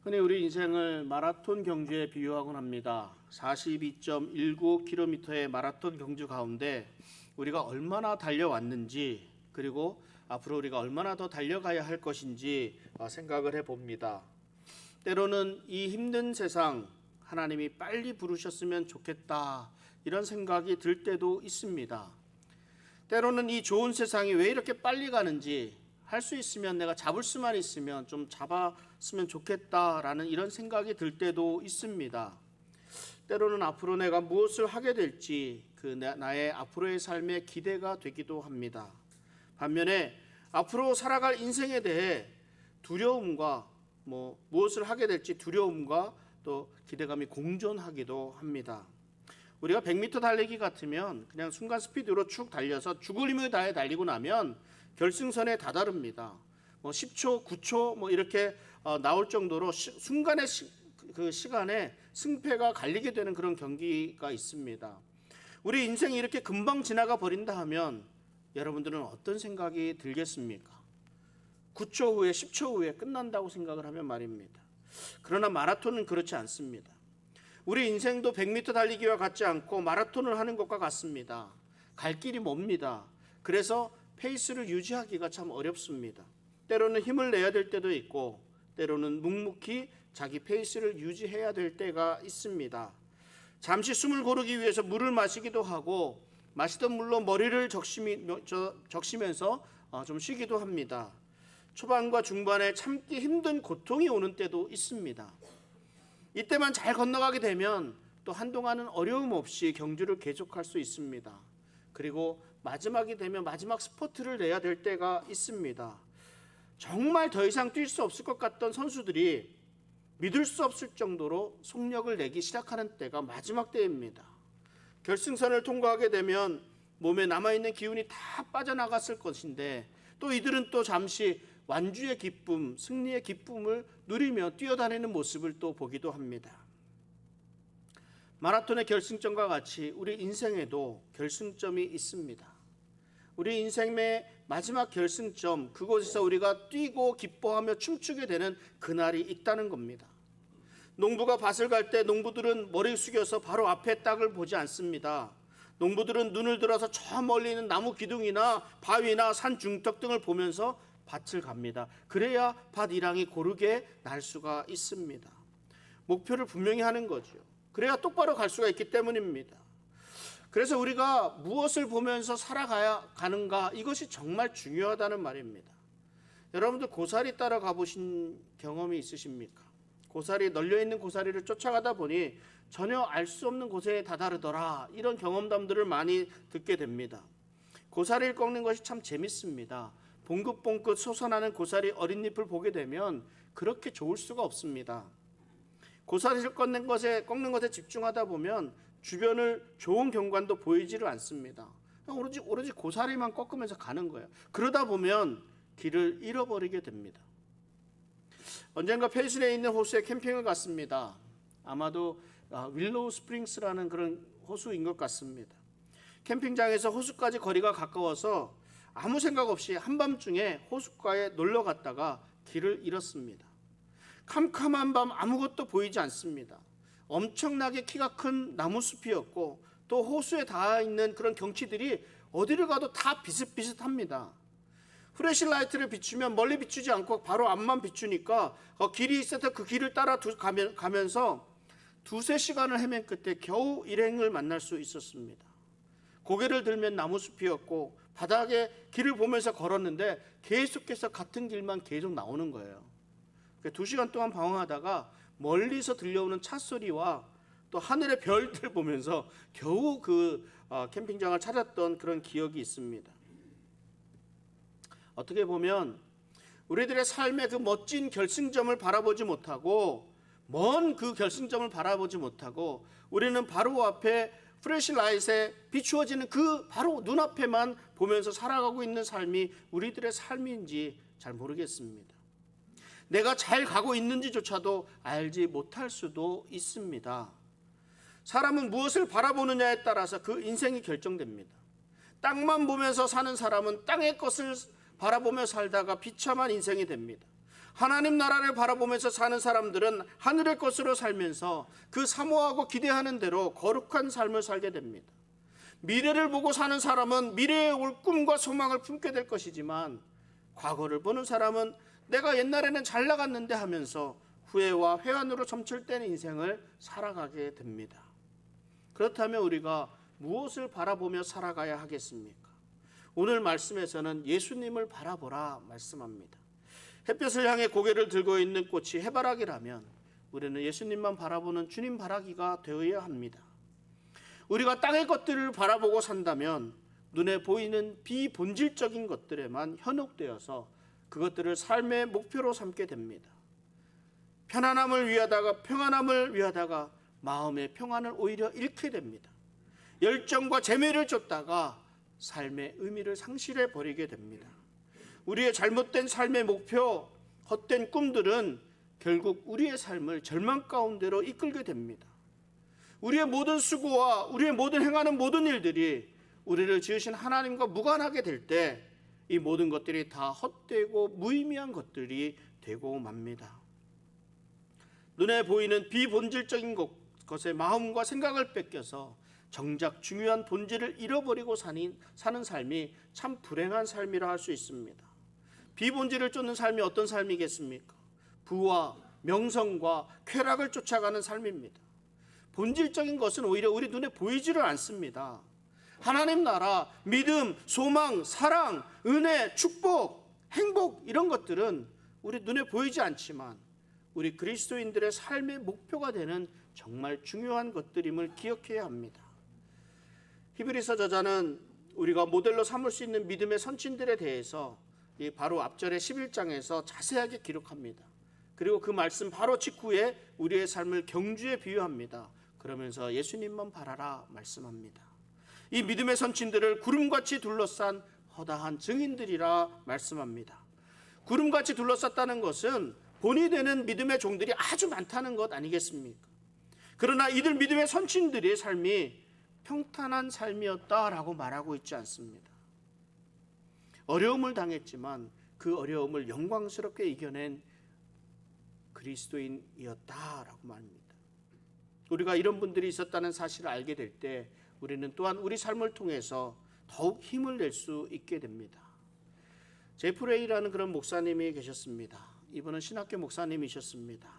흔히 우리 인생을 마라톤 경주에 비유하곤 합니다. 42.19km의 마라톤 경주 가운데 우리가 얼마나 달려왔는지, 그리고 앞으로 우리가 얼마나 더 달려가야 할 것인지 생각을 해봅니다. 때로는 이 힘든 세상 하나님이 빨리 부르셨으면 좋겠다, 이런 생각이 들 때도 있습니다. 때로는 이 좋은 세상이 왜 이렇게 빨리 가는지, 할 수 있으면 내가 잡을 수만 있으면 좀 잡았으면 좋겠다라는 이런 생각이 들 때도 있습니다. 때로는 앞으로 내가 무엇을 하게 될지 나의 앞으로의 삶의 기대가 되기도 합니다. 반면에 앞으로 살아갈 인생에 대해 두려움과 무엇을 하게 될지 두려움과 또 기대감이 공존하기도 합니다. 우리가 100m 달리기 같으면 그냥 순간 스피드로 쭉 달려서 죽을 힘을 다해 달리고 나면 결승선에 다다릅니다. 10초, 9초 이렇게 나올 정도로 순간의 그 시간에 승패가 갈리게 되는 그런 경기가 있습니다. 우리 인생이 이렇게 금방 지나가 버린다 하면 여러분들은 어떤 생각이 들겠습니까? 9초 후에, 10초 후에 끝난다고 생각을 하면 말입니다. 그러나 마라톤은 그렇지 않습니다. 우리 인생도 100m 달리기와 같지 않고 마라톤을 하는 것과 같습니다. 갈 길이 멉니다. 그래서 페이스를 유지하기가 참 어렵습니다. 때로는 힘을 내야 될 때도 있고, 때로는 묵묵히 자기 페이스를 유지해야 될 때가 있습니다. 잠시 숨을 고르기 위해서 물을 마시기도 하고, 마시던 물로 머리를 적시면서 좀 쉬기도 합니다. 초반과 중반에 참기 힘든 고통이 오는 때도 있습니다. 이때만 잘 건너가게 되면 또 한동안은 어려움 없이 경주를 계속할 수 있습니다. 그리고 마지막이 되면 마지막 스퍼트를 내야 될 때가 있습니다. 정말 더 이상 뛸 수 없을 것 같던 선수들이 믿을 수 없을 정도로 속력을 내기 시작하는 때가 마지막 때입니다. 결승선을 통과하게 되면 몸에 남아있는 기운이 다 빠져나갔을 것인데, 또 이들은 또 잠시 완주의 기쁨, 승리의 기쁨을 누리며 뛰어다니는 모습을 또 보기도 합니다. 마라톤의 결승점과 같이 우리 인생에도 결승점이 있습니다. 우리 인생의 마지막 결승점, 그곳에서 우리가 뛰고 기뻐하며 춤추게 되는 그날이 있다는 겁니다. 농부가 밭을 갈 때 농부들은 머리 숙여서 바로 앞에 딱을 보지 않습니다. 농부들은 눈을 들어서 저 멀리 있는 나무 기둥이나 바위나 산 중턱 등을 보면서 밭을 갑니다. 그래야 밭 이랑이 고르게 날 수가 있습니다. 목표를 분명히 하는 거죠. 그래야 똑바로 갈 수가 있기 때문입니다. 그래서 우리가 무엇을 보면서 살아가는가, 이것이 정말 중요하다는 말입니다. 여러분들 고사리 따라 가보신 경험이 있으십니까? 고사리, 널려있는 고사리를 쫓아가다 보니 전혀 알 수 없는 곳에 다다르더라, 이런 경험담들을 많이 듣게 됩니다. 고사리를 꺾는 것이 참 재밌습니다. 봉긋봉긋 솟아나는 고사리 어린잎을 보게 되면 그렇게 좋을 수가 없습니다. 고사리를 꺾는 것에 집중하다 보면 주변을 좋은 경관도 보이지를 않습니다. 오로지 고사리만 꺾으면서 가는 거예요. 그러다 보면 길을 잃어버리게 됩니다. 언젠가 펜실에 있는 호수에 캠핑을 갔습니다. 아마도 윌로우 스프링스라는 그런 호수인 것 같습니다. 캠핑장에서 호수까지 거리가 가까워서 아무 생각 없이 한밤중에 호숫가에 놀러 갔다가 길을 잃었습니다. 캄캄한 밤 아무것도 보이지 않습니다. 엄청나게 키가 큰 나무숲이었고, 또 호수에 닿아 있는 그런 경치들이 어디를 가도 다 비슷비슷합니다. 플래시라이트를 비추면 멀리 비추지 않고 바로 앞만 비추니까 길이 있어서 그 길을 따라 가면서 두세 시간을 헤맨 끝에 겨우 일행을 만날 수 있었습니다. 고개를 들면 나무숲이었고, 바닥에 길을 보면서 걸었는데 계속해서 같은 길만 계속 나오는 거예요. 2시간 동안 방황하다가 멀리서 들려오는 찻소리와 또 하늘의 별들 보면서 겨우 그 캠핑장을 찾았던 그런 기억이 있습니다. 어떻게 보면 우리들의 삶의 그 멋진 결승점을 바라보지 못하고, 먼 그 결승점을 바라보지 못하고, 우리는 바로 앞에 플래시라이트에 비추어지는 그 바로 눈앞에만 보면서 살아가고 있는 삶이 우리들의 삶인지 잘 모르겠습니다. 내가 잘 가고 있는지조차도 알지 못할 수도 있습니다. 사람은 무엇을 바라보느냐에 따라서 그 인생이 결정됩니다. 땅만 보면서 사는 사람은 땅의 것을 바라보며 살다가 비참한 인생이 됩니다. 하나님 나라를 바라보면서 사는 사람들은 하늘의 것으로 살면서 그 사모하고 기대하는 대로 거룩한 삶을 살게 됩니다. 미래를 보고 사는 사람은 미래에 올 꿈과 소망을 품게 될 것이지만, 과거를 보는 사람은 내가 옛날에는 잘 나갔는데 하면서 후회와 회한으로 점철된 인생을 살아가게 됩니다. 그렇다면 우리가 무엇을 바라보며 살아가야 하겠습니까? 오늘 말씀에서는 예수님을 바라보라 말씀합니다. 햇볕을 향해 고개를 들고 있는 꽃이 해바라기라면 우리는 예수님만 바라보는 주님 바라기가 되어야 합니다. 우리가 땅의 것들을 바라보고 산다면 눈에 보이는 비본질적인 것들에만 현혹되어서 그것들을 삶의 목표로 삼게 됩니다. 평안함을 위하다가 마음의 평안을 오히려 잃게 됩니다. 열정과 재미를 쫓다가 삶의 의미를 상실해 버리게 됩니다. 우리의 잘못된 삶의 목표, 헛된 꿈들은 결국 우리의 삶을 절망 가운데로 이끌게 됩니다. 우리의 모든 수고와 우리의 모든 행하는 모든 일들이 우리를 지으신 하나님과 무관하게 될 때 이 모든 것들이 다 헛되고 무의미한 것들이 되고 맙니다. 눈에 보이는 비본질적인 것에 마음과 생각을 뺏겨서 정작 중요한 본질을 잃어버리고 사는 삶이 참 불행한 삶이라 할 수 있습니다. 비본질을 쫓는 삶이 어떤 삶이겠습니까? 부와 명성과 쾌락을 쫓아가는 삶입니다. 본질적인 것은 오히려 우리 눈에 보이지를 않습니다. 하나님 나라, 믿음, 소망, 사랑, 은혜, 축복, 행복, 이런 것들은 우리 눈에 보이지 않지만 우리 그리스도인들의 삶의 목표가 되는 정말 중요한 것들임을 기억해야 합니다. 히브리서 저자는 우리가 모델로 삼을 수 있는 믿음의 선친들에 대해서 바로 앞절의 11장에서 자세하게 기록합니다. 그리고 그 말씀 바로 직후에 우리의 삶을 경주에 비유합니다. 그러면서 예수님만 바라라 말씀합니다. 이 믿음의 선친들을 구름같이 둘러싼 허다한 증인들이라 말씀합니다. 구름같이 둘러쌌다는 것은 본이 되는 믿음의 종들이 아주 많다는 것 아니겠습니까? 그러나 이들 믿음의 선친들의 삶이 평탄한 삶이었다라고 말하고 있지 않습니다. 어려움을 당했지만 그 어려움을 영광스럽게 이겨낸 그리스도인이었다라고 말합니다. 우리가 이런 분들이 있었다는 사실을 알게 될 때 우리는 또한 우리 삶을 통해서 더욱 힘을 낼 수 있게 됩니다. 제프레이라는 그런 목사님이 계셨습니다. 이분은 신학교 목사님이셨습니다.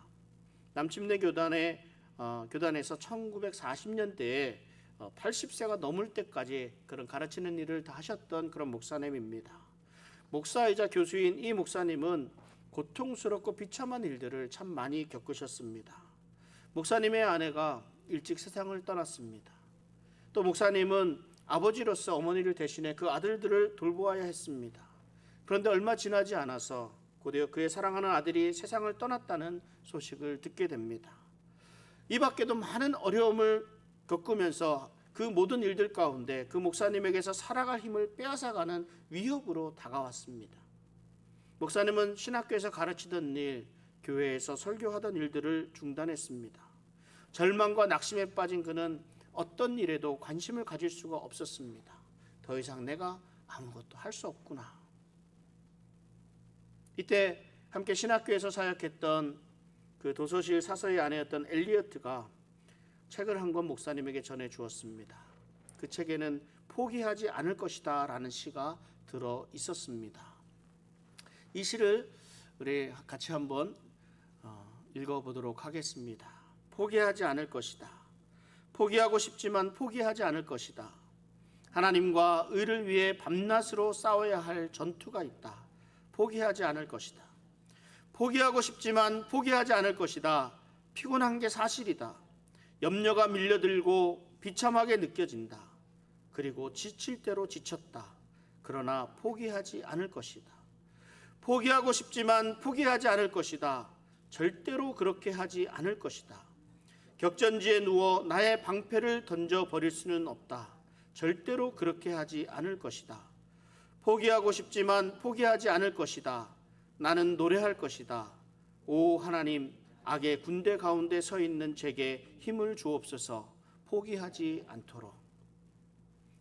남침내 교단에서 1940년대에 80세가 넘을 때까지 그런 가르치는 일을 다 하셨던 그런 목사님입니다. 목사이자 교수인 이 목사님은 고통스럽고 비참한 일들을 참 많이 겪으셨습니다. 목사님의 아내가 일찍 세상을 떠났습니다. 또 목사님은 아버지로서 어머니를 대신해 그 아들들을 돌보아야 했습니다. 그런데 얼마 지나지 않아서 곧이어 그의 사랑하는 아들이 세상을 떠났다는 소식을 듣게 됩니다. 이 밖에도 많은 어려움을 겪으면서 그 모든 일들 가운데 그 목사님에게서 살아갈 힘을 빼앗아가는 위협으로 다가왔습니다. 목사님은 신학교에서 가르치던 일, 교회에서 설교하던 일들을 중단했습니다. 절망과 낙심에 빠진 그는 어떤 일에도 관심을 가질 수가 없었습니다. 더 이상 내가 아무것도 할 수 없구나. 이때 함께 신학교에서 사역했던 그 도서실 사서의 아내였던 엘리어트가 책을 한 권 목사님에게 전해 주었습니다. 그 책에는 포기하지 않을 것이다 라는 시가 들어 있었습니다. 이 시를 우리 같이 한번 읽어보도록 하겠습니다. 포기하지 않을 것이다. 포기하고 싶지만 포기하지 않을 것이다. 하나님과 의를 위해 밤낮으로 싸워야 할 전투가 있다. 포기하지 않을 것이다. 포기하고 싶지만 포기하지 않을 것이다. 피곤한 게 사실이다. 염려가 밀려들고 비참하게 느껴진다. 그리고 지칠 대로 지쳤다. 그러나 포기하지 않을 것이다. 포기하고 싶지만 포기하지 않을 것이다. 절대로 그렇게 하지 않을 것이다. 격전지에 누워 나의 방패를 던져버릴 수는 없다. 절대로 그렇게 하지 않을 것이다. 포기하고 싶지만 포기하지 않을 것이다. 나는 노래할 것이다. 오 하나님, 악의 군대 가운데 서 있는 제게 힘을 주옵소서. 포기하지 않도록.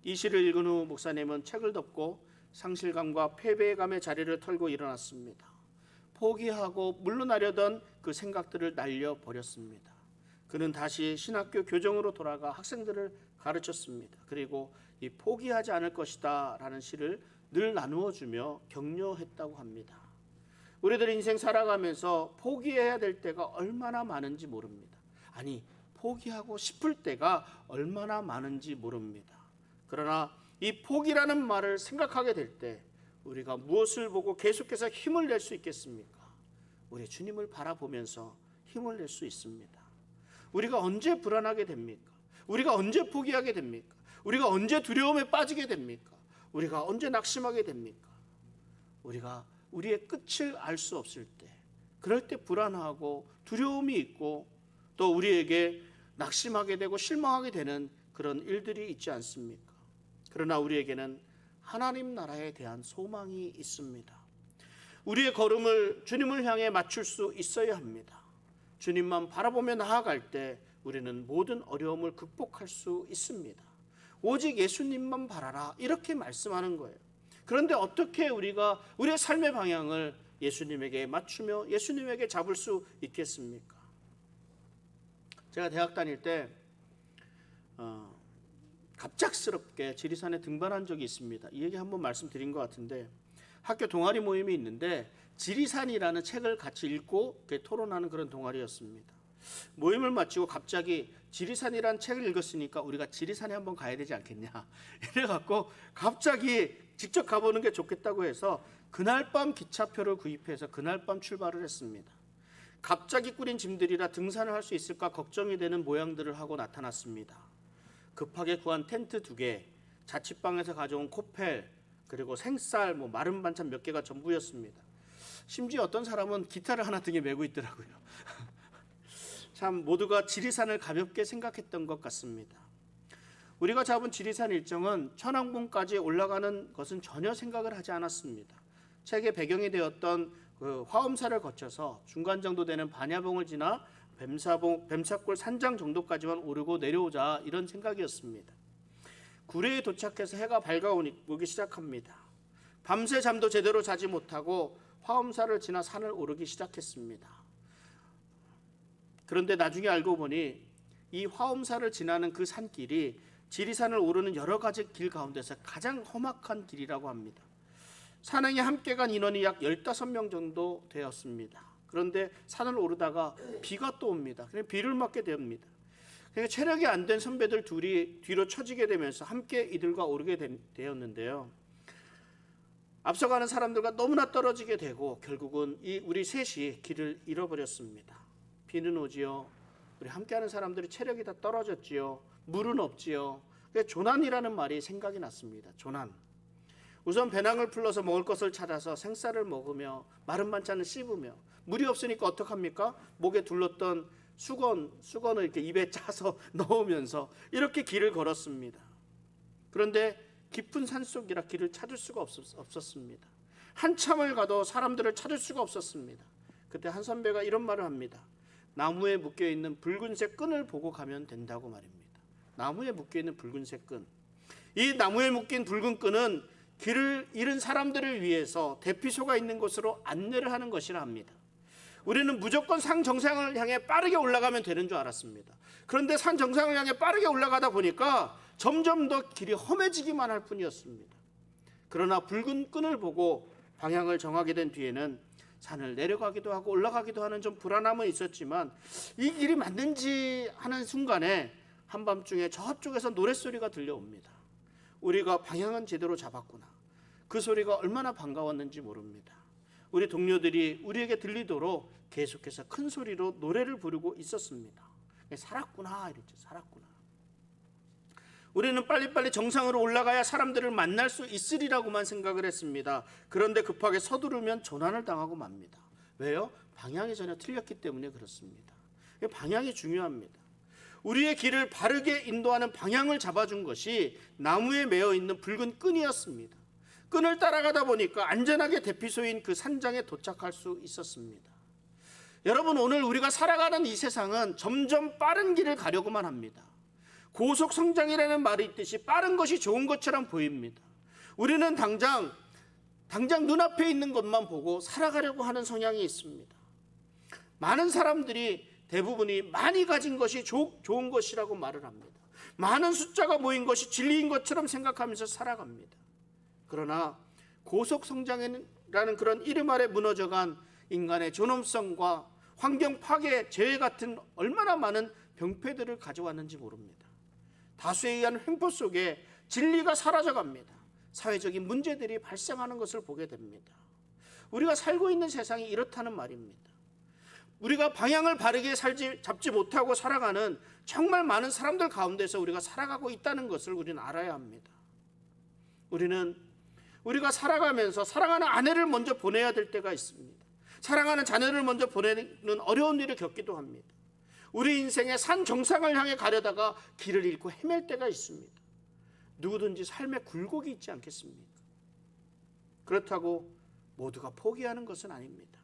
이 시를 읽은 후 목사님은 책을 덮고 상실감과 패배감의 자리를 털고 일어났습니다. 포기하고 물러나려던 그 생각들을 날려버렸습니다. 그는 다시 신학교 교정으로 돌아가 학생들을 가르쳤습니다. 그리고 이 포기하지 않을 것이다 라는 시를 늘 나누어주며 격려했다고 합니다. 우리들 인생 살아가면서 포기해야 될 때가 얼마나 많은지 모릅니다. 아니, 포기하고 싶을 때가 얼마나 많은지 모릅니다. 그러나 이 포기라는 말을 생각하게 될 때 우리가 무엇을 보고 계속해서 힘을 낼 수 있겠습니까? 우리 주님을 바라보면서 힘을 낼 수 있습니다. 우리가 언제 불안하게 됩니까? 우리가 언제 포기하게 됩니까? 우리가 언제 두려움에 빠지게 됩니까? 우리가 언제 낙심하게 됩니까? 우리가 우리의 끝을 알 수 없을 때, 그럴 때 불안하고 두려움이 있고 또 우리에게 낙심하게 되고 실망하게 되는 그런 일들이 있지 않습니까? 그러나 우리에게는 하나님 나라에 대한 소망이 있습니다. 우리의 걸음을 주님을 향해 맞출 수 있어야 합니다. 주님만 바라보며 나아갈 때 우리는 모든 어려움을 극복할 수 있습니다. 오직 예수님만 바라라, 이렇게 말씀하는 거예요. 그런데 어떻게 우리가 우리의 삶의 방향을 예수님에게 맞추며 예수님에게 잡을 수 있겠습니까? 제가 대학 다닐 때 갑작스럽게 지리산에 등반한 적이 있습니다. 이 얘기 한번 말씀드린 것 같은데, 학교 동아리 모임이 있는데 지리산이라는 책을 같이 읽고 토론하는 그런 동아리였습니다. 모임을 마치고 갑자기 지리산이라는 책을 읽었으니까 우리가 지리산에 한번 가야 되지 않겠냐 이래갖고 갑자기 직접 가보는 게 좋겠다고 해서 그날 밤 기차표를 구입해서 그날 밤 출발을 했습니다. 갑자기 꾸린 짐들이라 등산을 할 수 있을까 걱정이 되는 모양들을 하고 나타났습니다. 급하게 구한 텐트 2개, 자취방에서 가져온 코펠, 그리고 생쌀, 마른 반찬 몇 개가 전부였습니다. 심지어 어떤 사람은 기타를 하나 등에 메고 있더라고요. 참 모두가 지리산을 가볍게 생각했던 것 같습니다. 우리가 잡은 지리산 일정은 천왕봉까지 올라가는 것은 전혀 생각을 하지 않았습니다. 책의 배경이 되었던 그 화엄사를 거쳐서 중간 정도 되는 반야봉을 지나 뱀사골 산장 정도까지만 오르고 내려오자, 이런 생각이었습니다. 구례에 도착해서 해가 밝아오기 시작합니다. 밤새 잠도 제대로 자지 못하고 화엄사를 지나 산을 오르기 시작했습니다. 그런데 나중에 알고 보니 이 화엄사를 지나는 그 산길이 지리산을 오르는 여러 가지 길 가운데서 가장 험악한 길이라고 합니다. 산행에 함께 간 인원이 약 15명 정도 되었습니다. 그런데 산을 오르다가 비가 또 옵니다. 그냥 비를 맞게 됩니다. 그러니까 체력이 안 된 선배들 둘이 뒤로 처지게 되면서 함께 이들과 오르게 되었는데요. 앞서가는 사람들과 너무나 떨어지게 되고 결국은 우리 셋이 길을 잃어버렸습니다. 비는 오지요. 우리 함께하는 사람들이 체력이 다 떨어졌지요. 물은 없지요. 그래서 조난이라는 말이 생각이 났습니다. 조난. 우선 배낭을 풀러서 먹을 것을 찾아서 생쌀을 먹으며 마른 반찬을 씹으며, 물이 없으니까 어떡합니까? 목에 둘렀던 수건을 이렇게 입에 짜서 넣으면서 이렇게 길을 걸었습니다. 그런데 깊은 산속이라 길을 찾을 수가 없었습니다. 한참을 가도 사람들을 찾을 수가 없었습니다. 그때 한 선배가 이런 말을 합니다. 나무에 묶여있는 붉은색 끈을 보고 가면 된다고 말입니다. 나무에 묶여있는 붉은색 끈. 이 나무에 묶인 붉은 끈은 길을 잃은 사람들을 위해서 대피소가 있는 곳으로 안내를 하는 것이라 합니다. 우리는 무조건 산 정상을 향해 빠르게 올라가면 되는 줄 알았습니다. 그런데 산 정상을 향해 빠르게 올라가다 보니까 점점 더 길이 험해지기만 할 뿐이었습니다. 그러나 붉은 끈을 보고 방향을 정하게 된 뒤에는 산을 내려가기도 하고 올라가기도 하는 좀 불안함은 있었지만, 이 길이 맞는지 하는 순간에 한밤중에 저쪽에서 노랫소리가 들려옵니다. 우리가 방향은 제대로 잡았구나. 그 소리가 얼마나 반가웠는지 모릅니다. 우리 동료들이 우리에게 들리도록 계속해서 큰 소리로 노래를 부르고 있었습니다. 살았구나, 이랬죠. 살았구나. 우리는 빨리빨리 정상으로 올라가야 사람들을 만날 수 있으리라고만 생각을 했습니다. 그런데 급하게 서두르면 조난을 당하고 맙니다. 왜요? 방향이 전혀 틀렸기 때문에 그렇습니다. 방향이 중요합니다. 우리의 길을 바르게 인도하는 방향을 잡아준 것이 나무에 매어 있는 붉은 끈이었습니다. 끈을 따라가다 보니까 안전하게 대피소인 그 산장에 도착할 수 있었습니다. 여러분, 오늘 우리가 살아가는 이 세상은 점점 빠른 길을 가려고만 합니다. 고속 성장이라는 말이 있듯이 빠른 것이 좋은 것처럼 보입니다. 우리는 당장 당장 눈앞에 있는 것만 보고 살아가려고 하는 성향이 있습니다. 많은 사람들이 대부분이 많이 가진 것이 좋은 것이라고 말을 합니다. 많은 숫자가 모인 것이 진리인 것처럼 생각하면서 살아갑니다. 그러나 고속성장이라는 그런 이름 아래 무너져간 인간의 존엄성과 환경 파괴, 재해 같은 얼마나 많은 병폐들을 가져왔는지 모릅니다. 다수에 의한 횡포 속에 진리가 사라져갑니다. 사회적인 문제들이 발생하는 것을 보게 됩니다. 우리가 살고 있는 세상이 이렇다는 말입니다. 우리가 방향을 바르게 잡지 못하고 살아가는 정말 많은 사람들 가운데서 우리가 살아가고 있다는 것을 우리는 알아야 합니다. 우리가 살아가면서 사랑하는 아내를 먼저 보내야 될 때가 있습니다. 사랑하는 자녀를 먼저 보내는 어려운 일을 겪기도 합니다. 우리 인생의 산 정상을 향해 가려다가 길을 잃고 헤맬 때가 있습니다. 누구든지 삶에 굴곡이 있지 않겠습니까? 그렇다고 모두가 포기하는 것은 아닙니다.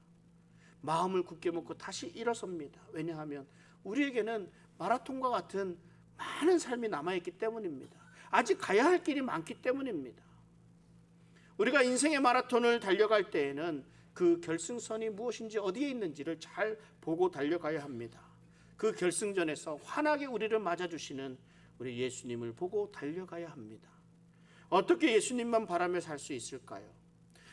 마음을 굳게 먹고 다시 일어섭니다. 왜냐하면 우리에게는 마라톤과 같은 많은 삶이 남아있기 때문입니다. 아직 가야 할 길이 많기 때문입니다. 우리가 인생의 마라톤을 달려갈 때에는 그 결승선이 무엇인지 어디에 있는지를 잘 보고 달려가야 합니다. 그 결승전에서 환하게 우리를 맞아주시는 우리 예수님을 보고 달려가야 합니다. 어떻게 예수님만 바라며 살 수 있을까요?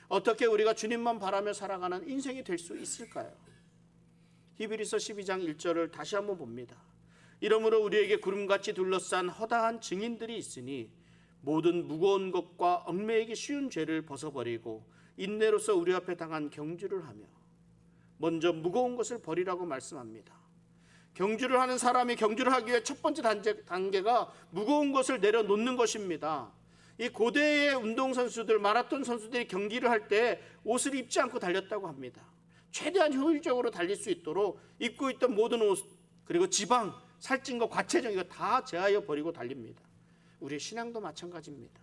어떻게 우리가 주님만 바라며 살아가는 인생이 될 수 있을까요? 히브리서 12장 1절을 다시 한번 봅니다. 이러므로 우리에게 구름같이 둘러싼 허다한 증인들이 있으니 모든 무거운 것과 얽매이기 쉬운 죄를 벗어버리고 인내로서 우리 앞에 당한 경주를 하며. 먼저 무거운 것을 버리라고 말씀합니다. 경주를 하는 사람이 경주를 하기 위해 첫 번째 단계가 무거운 것을 내려놓는 것입니다. 이 고대의 운동선수들, 마라톤 선수들이 경기를 할 때 옷을 입지 않고 달렸다고 합니다. 최대한 효율적으로 달릴 수 있도록 입고 있던 모든 옷, 그리고 지방, 살찐 거, 과체중 이거 다 제하여 버리고 달립니다. 우리의 신앙도 마찬가지입니다.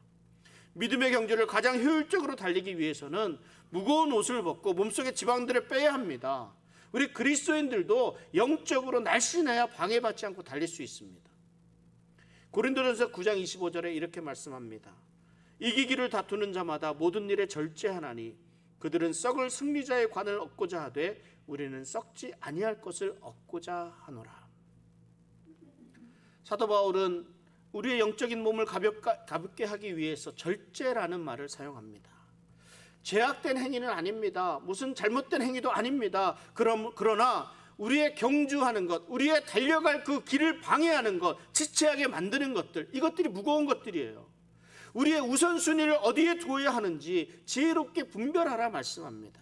믿음의 경주를 가장 효율적으로 달리기 위해서는 무거운 옷을 벗고 몸속의 지방들을 빼야 합니다. 우리 그리스도인들도 영적으로 날씬해야 방해받지 않고 달릴 수 있습니다. 고린도전서 9장 25절에 이렇게 말씀합니다. 이기기를 다투는 자마다 모든 일에 절제하나니 그들은 썩을 승리자의 관을 얻고자 하되 우리는 썩지 아니할 것을 얻고자 하노라. 사도 바울은 우리의 영적인 몸을 가볍게 하기 위해서 절제라는 말을 사용합니다. 죄악된 행위는 아닙니다. 무슨 잘못된 행위도 아닙니다. 그러나 우리의 경주하는 것, 우리의 달려갈 그 길을 방해하는 것, 지체하게 만드는 것들, 이것들이 무거운 것들이에요. 우리의 우선순위를 어디에 두어야 하는지 지혜롭게 분별하라 말씀합니다.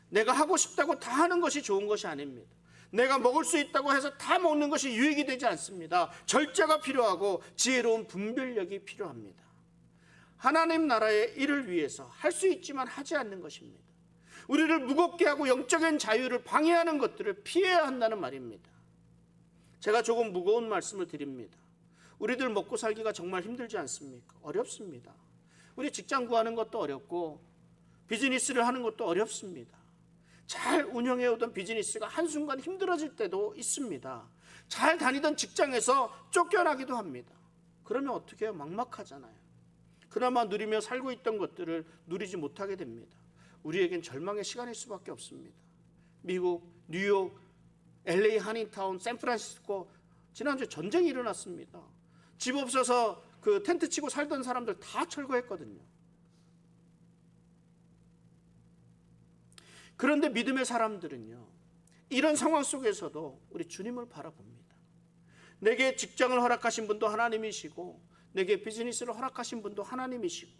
내가 하고 싶다고 다 하는 것이 좋은 것이 아닙니다. 내가 먹을 수 있다고 해서 다 먹는 것이 유익이 되지 않습니다. 절제가 필요하고 지혜로운 분별력이 필요합니다. 하나님 나라의 일을 위해서 할 수 있지만 하지 않는 것입니다. 우리를 무겁게 하고 영적인 자유를 방해하는 것들을 피해야 한다는 말입니다. 제가 조금 무거운 말씀을 드립니다. 우리들 먹고 살기가 정말 힘들지 않습니까? 어렵습니다. 우리 직장 구하는 것도 어렵고 비즈니스를 하는 것도 어렵습니다. 잘 운영해오던 비즈니스가 한순간 힘들어질 때도 있습니다. 잘 다니던 직장에서 쫓겨나기도 합니다. 그러면 어떻게 해요? 막막하잖아요. 그나마 누리며 살고 있던 것들을 누리지 못하게 됩니다. 우리에겐 절망의 시간일 수밖에 없습니다. 미국, 뉴욕, LA, 한인타운, 샌프란시스코 지난주에 전쟁이 일어났습니다. 집 없어서 그 텐트 치고 살던 사람들 다 철거했거든요. 그런데 믿음의 사람들은요, 이런 상황 속에서도 우리 주님을 바라봅니다. 내게 직장을 허락하신 분도 하나님이시고 내게 비즈니스를 허락하신 분도 하나님이시고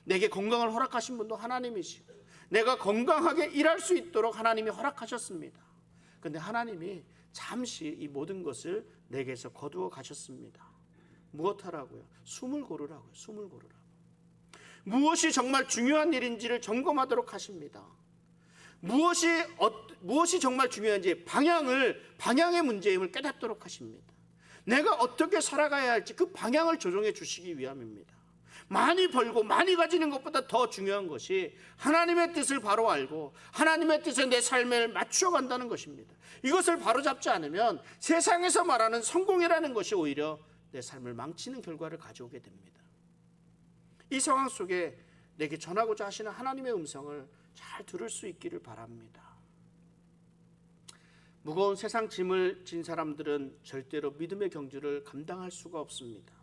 내게 건강을 허락하신 분도 하나님이시고 내가 건강하게 일할 수 있도록 하나님이 허락하셨습니다. 그런데 하나님이 잠시 이 모든 것을 내게서 거두어 가셨습니다. 무엇하라고요? 숨을 고르라고요. 숨을 고르라고. 무엇이 정말 중요한 일인지를 점검하도록 하십니다. 무엇이 정말 중요한지 방향의 문제임을 깨닫도록 하십니다. 내가 어떻게 살아가야 할지 그 방향을 조정해 주시기 위함입니다. 많이 벌고 많이 가지는 것보다 더 중요한 것이 하나님의 뜻을 바로 알고 하나님의 뜻에 내 삶을 맞추어 간다는 것입니다. 이것을 바로잡지 않으면 세상에서 말하는 성공이라는 것이 오히려 내 삶을 망치는 결과를 가져오게 됩니다. 이 상황 속에 내게 전하고자 하시는 하나님의 음성을 잘 들을 수 있기를 바랍니다. 무거운 세상 짐을 진 사람들은 절대로 믿음의 경주를 감당할 수가 없습니다.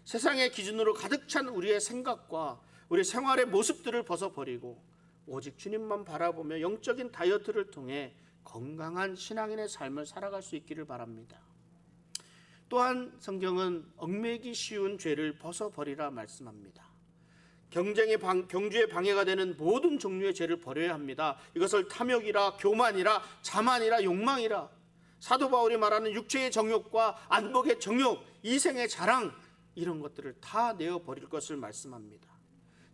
세상의 기준으로 가득 찬 우리의 생각과 우리 생활의 모습들을 벗어버리고 오직 주님만 바라보며 영적인 다이어트를 통해 건강한 신앙인의 삶을 살아갈 수 있기를 바랍니다. 또한 성경은 얽매이기 쉬운 죄를 벗어버리라 말씀합니다. 경주에 방해가 되는 모든 종류의 죄를 버려야 합니다. 이것을 탐욕이라 교만이라 자만이라 욕망이라 사도 바울이 말하는 육체의 정욕과 안목의 정욕, 이생의 자랑 이런 것들을 다 내어버릴 것을 말씀합니다.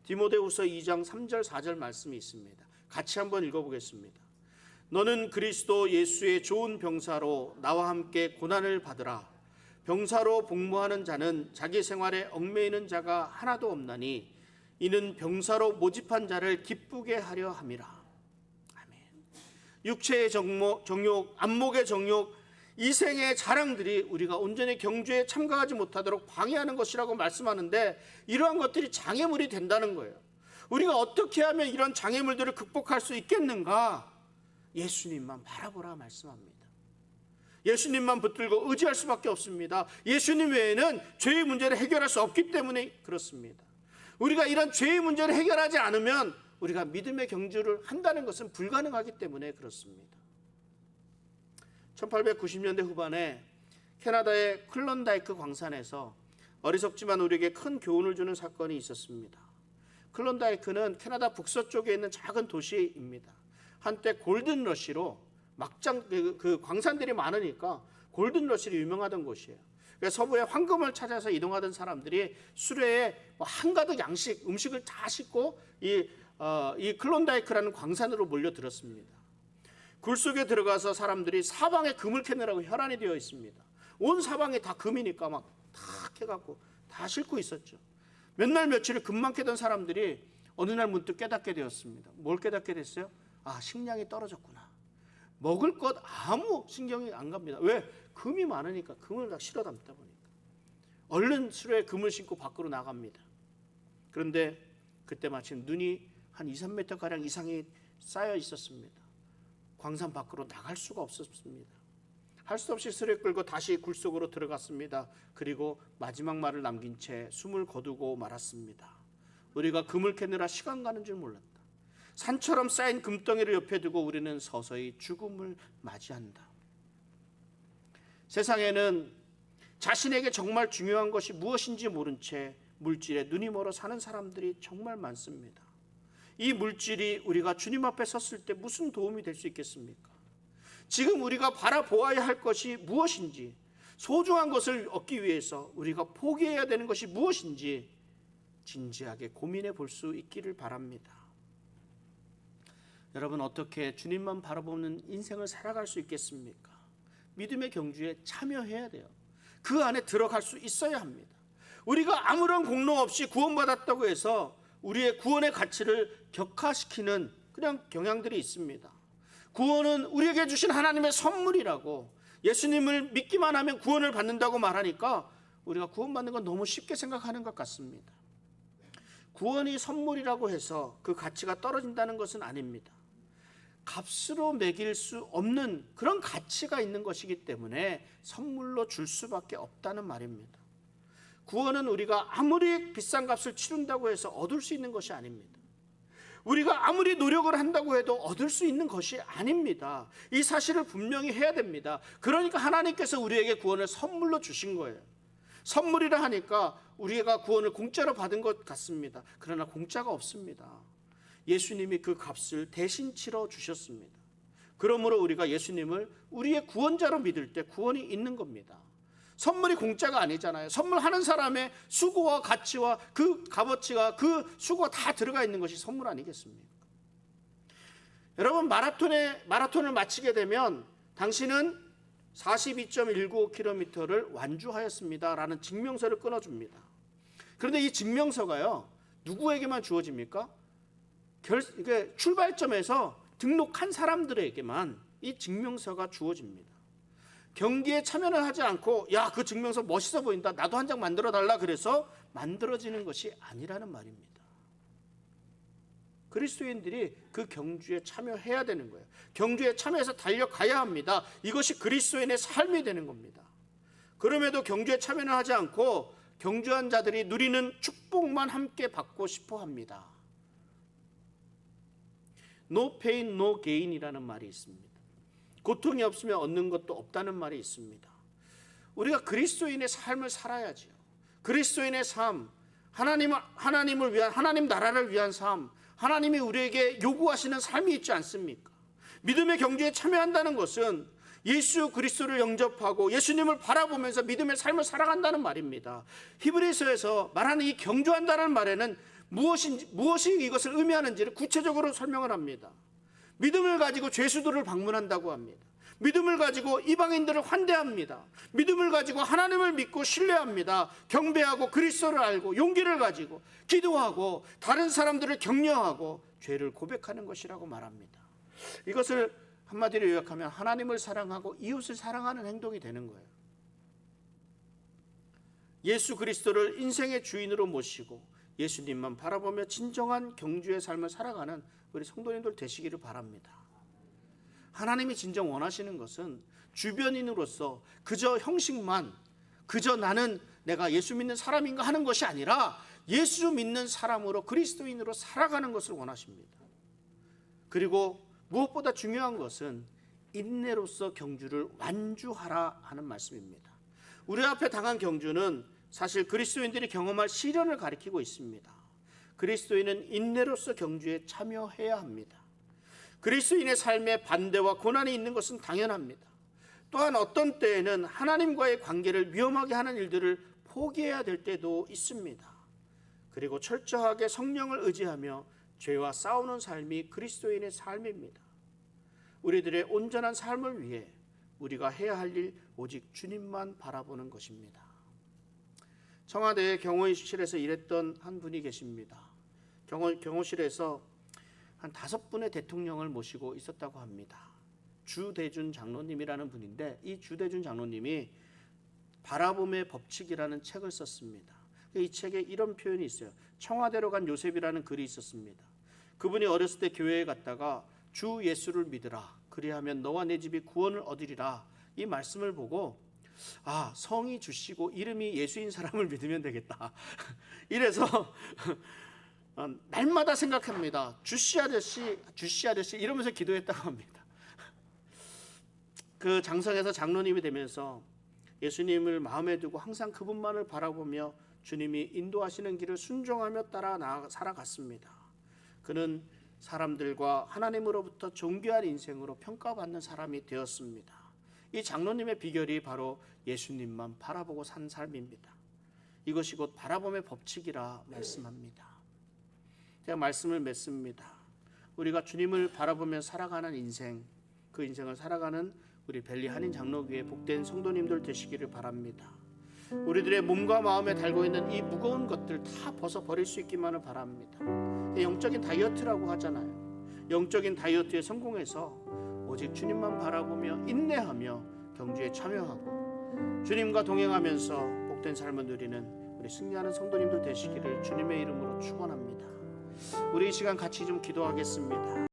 디모데후서 2장 3절 4절 말씀이 있습니다. 같이 한번 읽어보겠습니다. 너는 그리스도 예수의 좋은 병사로 나와 함께 고난을 받으라. 병사로 복무하는 자는 자기 생활에 얽매이는 자가 하나도 없나니 이는 병사로 모집한 자를 기쁘게 하려 함이라. 아멘. 육체의 정욕, 안목의 정욕, 이생의 자랑들이 우리가 온전히 경주에 참가하지 못하도록 방해하는 것이라고 말씀하는데 이러한 것들이 장애물이 된다는 거예요. 우리가 어떻게 하면 이런 장애물들을 극복할 수 있겠는가? 예수님만 바라보라 말씀합니다. 예수님만 붙들고 의지할 수밖에 없습니다. 예수님 외에는 죄의 문제를 해결할 수 없기 때문에 그렇습니다. 우리가 이런 죄의 문제를 해결하지 않으면 우리가 믿음의 경주를 한다는 것은 불가능하기 때문에 그렇습니다. 1890년대 후반에 캐나다의 클론다이크 광산에서 어리석지만 우리에게 큰 교훈을 주는 사건이 있었습니다. 클론다이크는 캐나다 북서쪽에 있는 작은 도시입니다. 한때 골든러시로 막장 그 광산들이 많으니까 골든러시로 유명하던 곳이에요. 서부에 황금을 찾아서 이동하던 사람들이 수레에 한가득 음식을 다 싣고 이 클론다이크라는 광산으로 몰려들었습니다. 굴 속에 들어가서 사람들이 사방에 금을 캐느라고 혈안이 되어 있습니다. 온 사방에 다 금이니까 막 다 캐갖고 다 싣고 있었죠. 몇 날 며칠을 금만 캐던 사람들이 어느 날 문득 깨닫게 되었습니다. 뭘 깨닫게 됐어요? 아, 식량이 떨어졌구나. 먹을 것 아무 신경이 안 갑니다. 왜? 금이 많으니까 금을 다 실어 담다 보니까. 얼른 수레에 금을 싣고 밖으로 나갑니다. 그런데 그때 마침 눈이 한 2, 3m가량 이상이 쌓여 있었습니다. 광산 밖으로 나갈 수가 없었습니다. 할 수 없이 수레 끌고 다시 굴 속으로 들어갔습니다. 그리고 마지막 말을 남긴 채 숨을 거두고 말았습니다. 우리가 금을 캐느라 시간 가는 줄 몰랐다. 산처럼 쌓인 금덩이를 옆에 두고 우리는 서서히 죽음을 맞이한다. 세상에는 자신에게 정말 중요한 것이 무엇인지 모른 채 물질에 눈이 멀어 사는 사람들이 정말 많습니다. 이 물질이 우리가 주님 앞에 섰을 때 무슨 도움이 될 수 있겠습니까? 지금 우리가 바라보아야 할 것이 무엇인지, 소중한 것을 얻기 위해서 우리가 포기해야 되는 것이 무엇인지 진지하게 고민해 볼 수 있기를 바랍니다. 여러분, 어떻게 주님만 바라보는 인생을 살아갈 수 있겠습니까? 믿음의 경주에 참여해야 돼요. 그 안에 들어갈 수 있어야 합니다. 우리가 아무런 공로 없이 구원받았다고 해서 우리의 구원의 가치를 격하시키는 그냥 경향들이 있습니다. 구원은 우리에게 주신 하나님의 선물이라고, 예수님을 믿기만 하면 구원을 받는다고 말하니까 우리가 구원받는 건 너무 쉽게 생각하는 것 같습니다. 구원이 선물이라고 해서 그 가치가 떨어진다는 것은 아닙니다. 값으로 매길 수 없는 그런 가치가 있는 것이기 때문에 선물로 줄 수밖에 없다는 말입니다. 구원은 우리가 아무리 비싼 값을 치른다고 해서 얻을 수 있는 것이 아닙니다. 우리가 아무리 노력을 한다고 해도 얻을 수 있는 것이 아닙니다. 이 사실을 분명히 해야 됩니다. 그러니까 하나님께서 우리에게 구원을 선물로 주신 거예요. 선물이라 하니까 우리가 구원을 공짜로 받은 것 같습니다. 그러나 공짜가 없습니다. 예수님이 그 값을 대신 치러 주셨습니다. 그러므로 우리가 예수님을 우리의 구원자로 믿을 때 구원이 있는 겁니다. 선물이 공짜가 아니잖아요. 선물하는 사람의 수고와 가치와 그 값어치가, 그 수고가 다 들어가 있는 것이 선물 아니겠습니까? 여러분, 마라톤을 마치게 되면 당신은 42.195km를 완주하였습니다 라는 증명서를 끊어줍니다. 그런데 이 증명서가요, 누구에게만 주어집니까? 출발점에서 등록한 사람들에게만 이 증명서가 주어집니다. 경기에 참여를 하지 않고 야, 그 증명서 멋있어 보인다, 나도 한 장 만들어 달라 그래서 만들어지는 것이 아니라는 말입니다. 그리스도인들이 그 경주에 참여해야 되는 거예요. 경주에 참여해서 달려가야 합니다. 이것이 그리스도인의 삶이 되는 겁니다. 그럼에도 경주에 참여는 하지 않고 경주한 자들이 누리는 축복만 함께 받고 싶어 합니다. No pain, no gain이라는 말이 있습니다. 고통이 없으면 얻는 것도 없다는 말이 있습니다. 우리가 그리스도인의 삶을 살아야죠. 그리스도인의 삶, 하나님을 위한, 하나님 나라를 위한 삶, 하나님이 우리에게 요구하시는 삶이 있지 않습니까? 믿음의 경주에 참여한다는 것은 예수 그리스도를 영접하고 예수님을 바라보면서 믿음의 삶을 살아간다는 말입니다. 히브리서에서 말하는 이 경주한다는 말에는 무엇이 이것을 의미하는지를 구체적으로 설명을 합니다. 믿음을 가지고 죄수들을 방문한다고 합니다. 믿음을 가지고 이방인들을 환대합니다. 믿음을 가지고 하나님을 믿고 신뢰합니다. 경배하고 그리스도를 알고 용기를 가지고 기도하고 다른 사람들을 격려하고 죄를 고백하는 것이라고 말합니다. 이것을 한마디로 요약하면 하나님을 사랑하고 이웃을 사랑하는 행동이 되는 거예요. 예수 그리스도를 인생의 주인으로 모시고 예수님만 바라보며 진정한 경주의 삶을 살아가는 우리 성도님들 되시기를 바랍니다. 하나님이 진정 원하시는 것은 주변인으로서 그저 형식만, 그저 나는 내가 예수 믿는 사람인가 하는 것이 아니라 예수 믿는 사람으로 그리스도인으로 살아가는 것을 원하십니다. 그리고 무엇보다 중요한 것은 인내로서 경주를 완주하라 하는 말씀입니다. 우리 앞에 당한 경주는 사실 그리스도인들이 경험할 시련을 가리키고 있습니다. 그리스도인은 인내로서 경주에 참여해야 합니다. 그리스도인의 삶에 반대와 고난이 있는 것은 당연합니다. 또한 어떤 때에는 하나님과의 관계를 위험하게 하는 일들을 포기해야 될 때도 있습니다. 그리고 철저하게 성령을 의지하며 죄와 싸우는 삶이 그리스도인의 삶입니다. 우리들의 온전한 삶을 위해 우리가 해야 할 일 오직 주님만 바라보는 것입니다. 청와대 경호실에서 일했던 한 분이 계십니다. 경호실에서 한 5분의 대통령을 모시고 있었다고 합니다. 주대준 장로님이라는 분인데 이 주대준 장로님이 바라봄의 법칙이라는 책을 썼습니다. 이 책에 이런 표현이 있어요. 청와대로 간 요셉이라는 글이 있었습니다. 그분이 어렸을 때 교회에 갔다가 주 예수를 믿으라. 그리하면 너와 내 집이 구원을 얻으리라. 이 말씀을 보고 성이 주시고 이름이 예수인 사람을 믿으면 되겠다. 이래서 날마다 생각합니다. 주씨 아저씨 이러면서 기도했다고 합니다. 그 장성에서 장로님이 되면서 예수님을 마음에 두고 항상 그분만을 바라보며 주님이 인도하시는 길을 순종하며 따라 살아갔습니다. 그는 사람들과 하나님으로부터 존귀한 인생으로 평가받는 사람이 되었습니다. 이 장로님의 비결이 바로 예수님만 바라보고 산 삶입니다. 이것이 곧 바라봄의 법칙이라 말씀합니다. 제가 말씀을 맺습니다. 우리가 주님을 바라보며 살아가는 인생, 그 인생을 살아가는 우리 벨리 한인 장로교회 복된 성도님들 되시기를 바랍니다. 우리들의 몸과 마음에 달고 있는 이 무거운 것들 다 벗어버릴 수 있기만을 바랍니다. 영적인 다이어트라고 하잖아요. 영적인 다이어트에 성공해서 오직 주님만 바라보며 인내하며 경주에 참여하고 주님과 동행하면서 복된 삶을 누리는 우리 승리하는 성도님들 되시기를 주님의 이름으로 축원합니다. 우리 이 시간 같이 좀 기도하겠습니다.